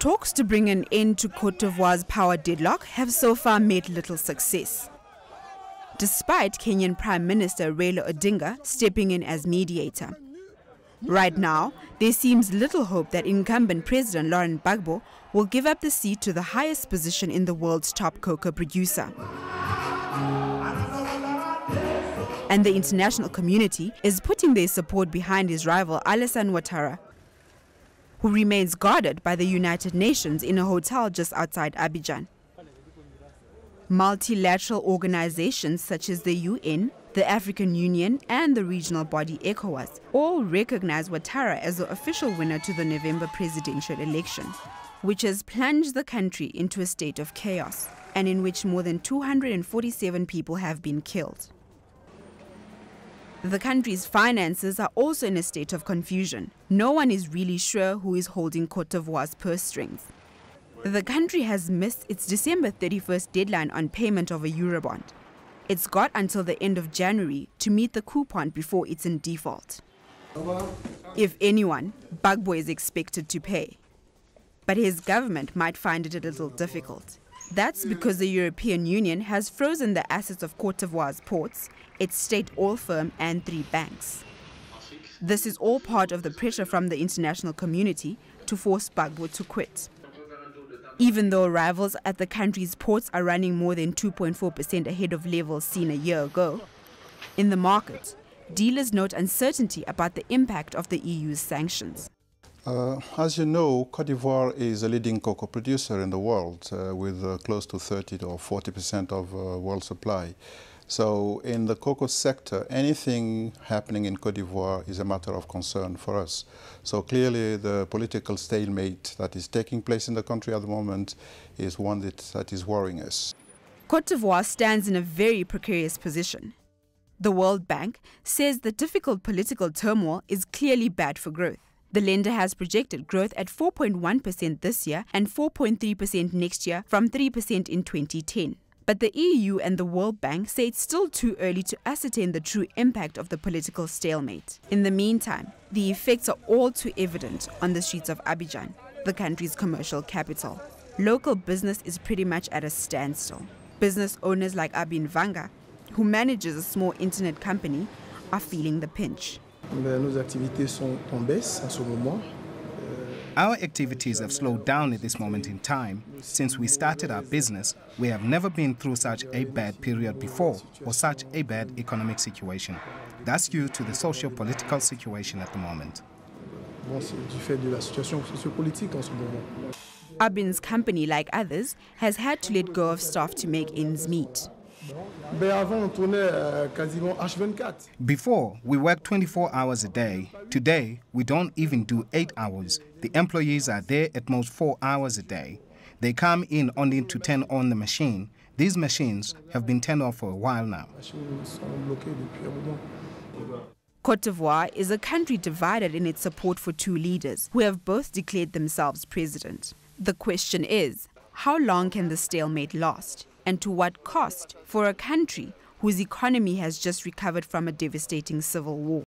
Talks to bring an end to Cote d'Ivoire's power deadlock have so far made little success, despite Kenyan Prime Minister Raila Odinga stepping in as mediator. Right now, there seems little hope that incumbent President Laurent Gbagbo will give up the seat to the highest position in the world's top cocoa producer. And the international community is putting their support behind his rival Alassane Ouattara, who remains guarded by the United Nations in a hotel just outside Abidjan. Multilateral organizations such as the UN, the African Union and the regional body ECOWAS all recognize Ouattara as the official winner to the November presidential election, which has plunged the country into a state of chaos and in which more than 247 people have been killed. The country's finances are also in a state of confusion. No one is really sure who is holding Cote d'Ivoire's purse strings. The country has missed its December 31st deadline on payment of a Eurobond. It's got until the end of January to meet the coupon before it's in default. If anyone, Gbagbo is expected to pay. But his government might find it a little difficult. That's because the European Union has frozen the assets of Cote d'Ivoire's ports, its state oil firm and 3 banks. This is all part of the pressure from the international community to force Gbagbo to quit. Even though rivals at the country's ports are running more than 2.4% ahead of levels seen a year ago, in the market, dealers note uncertainty about the impact of the EU's sanctions. As you know, Cote d'Ivoire is a leading cocoa producer in the world with close to 30 or 40% of world supply. So in the cocoa sector, anything happening in Cote d'Ivoire is a matter of concern for us. So clearly the political stalemate that is taking place in the country at the moment is one that is worrying us. Cote d'Ivoire stands in a very precarious position. The World Bank says the difficult political turmoil is clearly bad for growth. The lender has projected growth at 4.1% this year and 4.3% next year from 3% in 2010. But the EU and the World Bank say it's still too early to ascertain the true impact of the political stalemate. In the meantime, the effects are all too evident on the streets of Abidjan, the country's commercial capital. Local business is pretty much at a standstill. Business owners like Abin Vanga, who manages a small internet company, are feeling the pinch. Our activities have slowed down at this moment in time. Since we started our business, we have never been through such a bad period before or such a bad economic situation. That's due to the socio-political situation at the moment. Abin's company, like others, has had to let go of staff to make ends meet. Before, we worked 24 hours a day. Today, we don't even do 8 hours. The employees are there at most 4 hours a day. They come in only to turn on the machine. These machines have been turned off for a while now. Cote d'Ivoire is a country divided in its support for 2 leaders who have both declared themselves president. The question is, how long can the stalemate last? And to what cost for a country whose economy has just recovered from a devastating civil war?